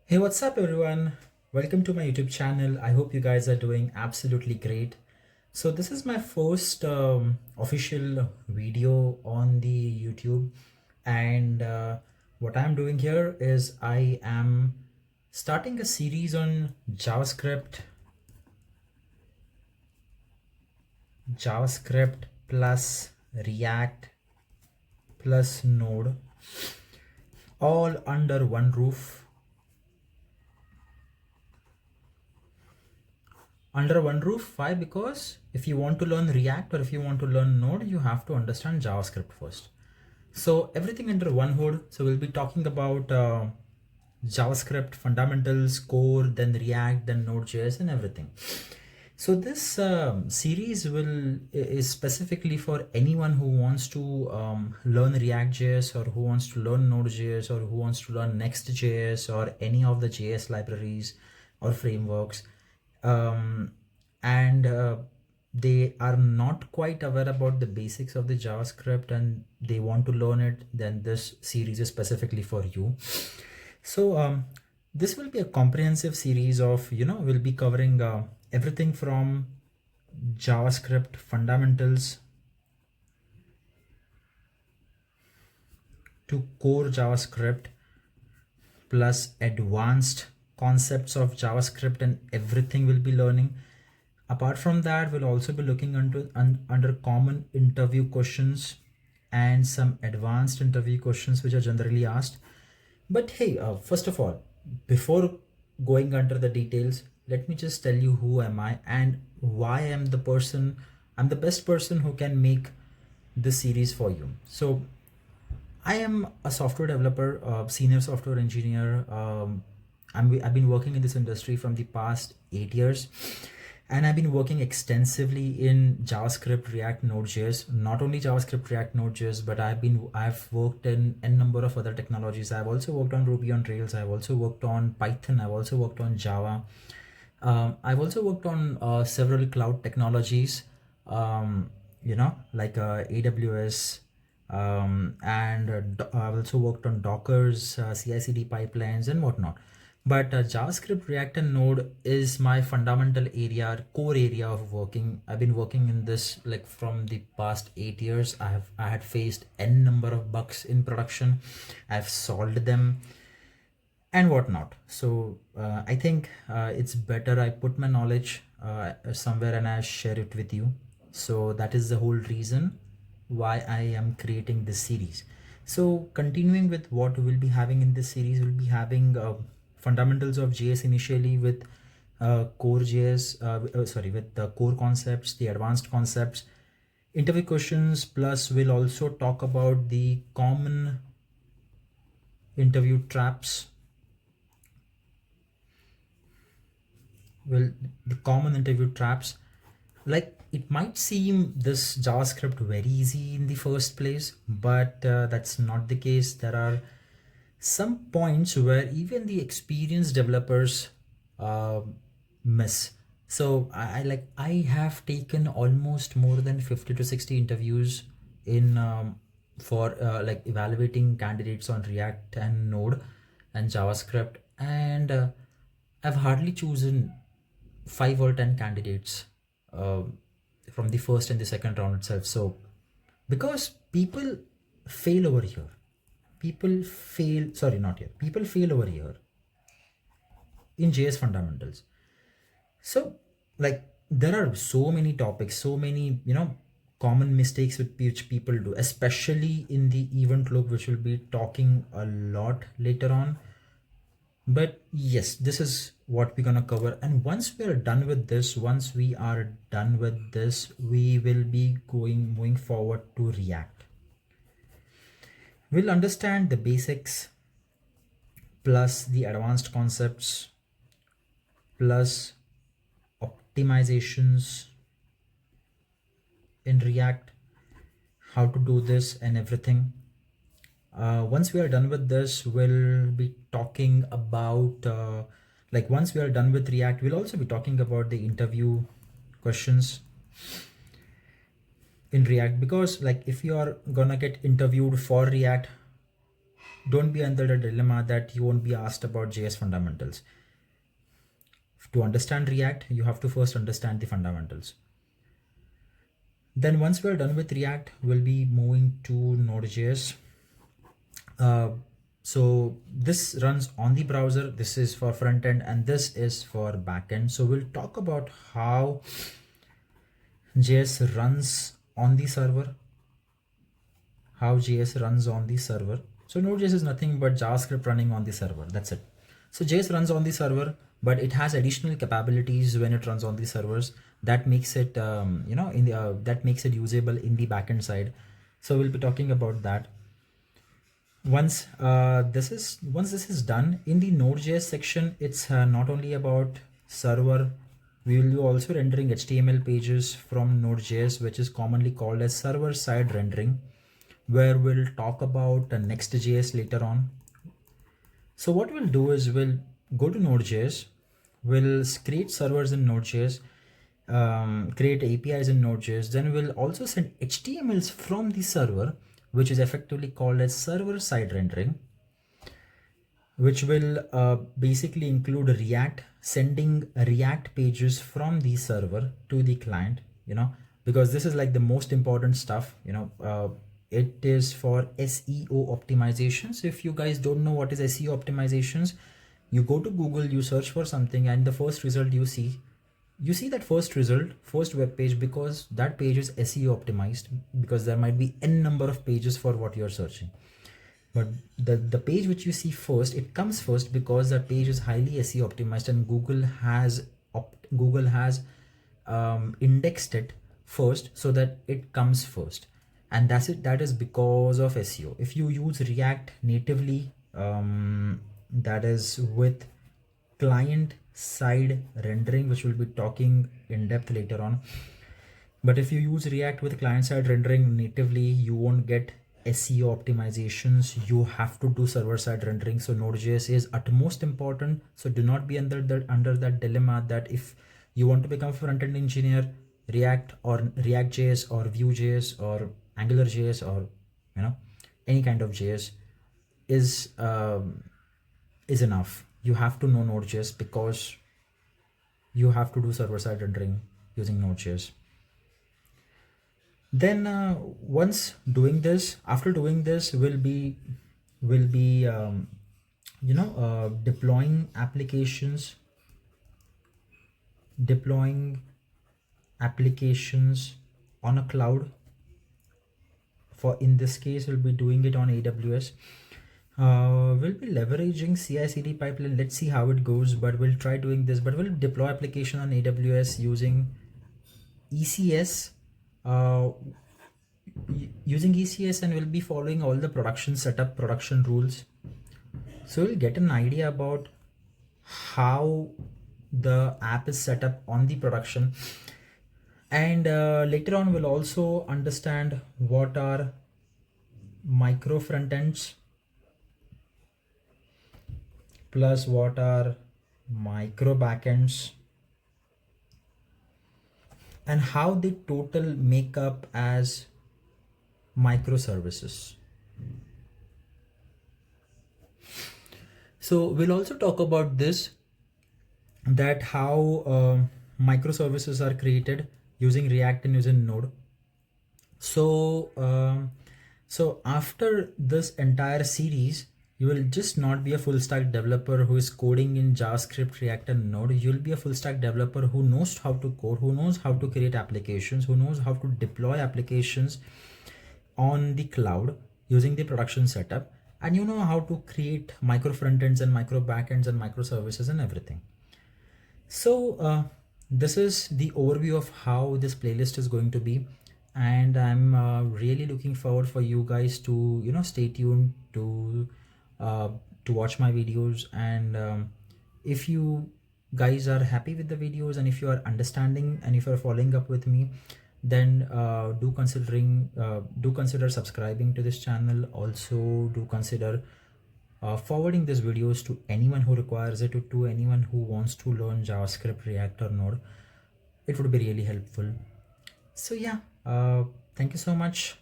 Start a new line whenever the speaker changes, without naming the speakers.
Hey, what's up, everyone? Welcome to my YouTube channel. I hope you guys are doing absolutely great. So, this is my first official video on the YouTube, and what I'm doing here is I am starting a series on JavaScript plus React plus Node, all under one roof. Under one roof. Why? Because if you want to learn React or if you want to learn Node, you have to understand JavaScript first. So everything under one hood. So we'll be talking about JavaScript fundamentals, core, then React, then Node.js, and everything. So this series is specifically for anyone who wants to learn React.js, or who wants to learn Node.js, or who wants to learn Next.js, or any of the JS libraries or frameworks. And they are not quite aware about the basics of the JavaScript and they want to learn it, then this series is specifically for you. So this will be a comprehensive series of, we'll be covering everything from JavaScript fundamentals to core JavaScript plus advanced concepts of JavaScript, and everything we'll be learning. Apart from that, we'll also be looking under common interview questions and some advanced interview questions which are generally asked. But hey, first of all, before going under the details, let me just tell you who am I and why I'm the best person who can make this series for you. So I am a software developer, senior software engineer. I've been working in this industry from the past 8 years, and I've been working extensively in JavaScript, React, Node.js. Not only JavaScript, React, Node.js, but I've worked in a number of other technologies. I've also worked on Ruby on Rails. I've also worked on Python. I've also worked on Java. I've also worked on several cloud technologies, like AWS, and I've also worked on Dockers, CI/CD pipelines, and whatnot. But JavaScript, React, and Node is my fundamental area, core area of working. I've been working in this like from the past 8 years. I had faced n number of bugs in production. I've solved them and whatnot. So I think it's better I put my knowledge somewhere and I share it with you. So that is the whole reason why I am creating this series. So continuing with what we'll be having in this series, we'll be having fundamentals of JS initially with core JS, with the core concepts, the advanced concepts, interview questions, plus we'll also talk about the common interview traps. Well, the common interview traps, like it might seem this JavaScript very easy in the first place, but that's not the case. There are some points where even the experienced developers uh, miss. So I have taken almost more than 50 to 60 interviews in for like evaluating candidates on React and Node and JavaScript, and I've hardly chosen 5 or 10 candidates uh, from the first and the second round itself. So because people fail over here, people fail, sorry, not here, people fail over here in JS fundamentals. So like there are so many topics, so many, common mistakes which people do, especially in the event loop, which we'll be talking a lot later on. But yes, this is what we're gonna cover. And once we are done with this, we will be moving forward to React. We'll understand the basics plus the advanced concepts plus optimizations in React, how to do this and everything. Once we are done with this, we'll be talking about once we are done with React, we'll also be talking about the interview questions in React, because like if you are gonna get interviewed for React, don't be under the dilemma that you won't be asked about JS fundamentals. To understand React, you have to first understand the fundamentals. Then once we're done with React, we'll be moving to Node.js. So this runs on the browser. This is for front end and this is for backend. So we'll talk about how JS runs on the server. How JS runs on the server. So Node.js is nothing but JavaScript running on the server. That's it. So JS runs on the server, but it has additional capabilities when it runs on the servers that makes it, that makes it usable in the backend side. So we'll be talking about that. Once this is done in the Node.js section, it's not only about server. We will be also rendering HTML pages from Node.js, which is commonly called as server-side rendering, where we'll talk about Next.js later on. So what we'll do is we'll go to Node.js, we'll create servers in Node.js, create APIs in Node.js, then we'll also send HTMLs from the server, which is effectively called as server-side rendering, which will basically include React, sending React pages from the server to the client, because this is like the most important stuff, it is for SEO optimizations. If you guys don't know what is SEO optimizations, you go to Google, you search for something, and the first result you see that first web page, because that page is SEO optimized, because there might be n number of pages for what you're searching. But the page which you see first, it comes first because that page is highly SEO optimized, and Google has indexed it first so that it comes first. And that's it. That is because of SEO. If you use React natively, that is with client side rendering, which we'll be talking in depth later on. But if you use React with client side rendering natively, you won't get SEO optimizations. You have to do server side rendering. So Node.js is utmost important. So do not be under that dilemma that if you want to become a front-end engineer, React or React.js or Vue.js or AngularJS or any kind of JS is enough. You have to know Node.js because you have to do server-side rendering using Node.js. Then after doing this, we'll be deploying applications on a cloud. In this case, we'll be doing it on AWS. We'll be leveraging CI/CD pipeline. Let's see how it goes, but we'll try doing this. But we'll deploy application on AWS using ECS. Using ECS, and we'll be following all the production setup, production rules. So we'll get an idea about how the app is set up on the production. And later on, we'll also understand what are micro frontends plus what are micro backends, and how they total make up as microservices. So we'll also talk about this, that how microservices are created using React and using Node. So after this entire series, you will just not be a full stack developer who is coding in JavaScript, React and Node. You'll be a full stack developer who knows how to code, who knows how to create applications, who knows how to deploy applications on the cloud using the production setup, and you know how to create micro frontends and micro backends and microservices and everything. So this is the overview of how this playlist is going to be, and I'm really looking forward for you guys to stay tuned to watch my videos. And if you guys are happy with the videos, and if you are understanding, and if you are following up with me, then do consider subscribing to this channel. Also do consider forwarding these videos to anyone who requires it, to anyone who wants to learn JavaScript, React or Node. It would be really helpful. So yeah, thank you so much.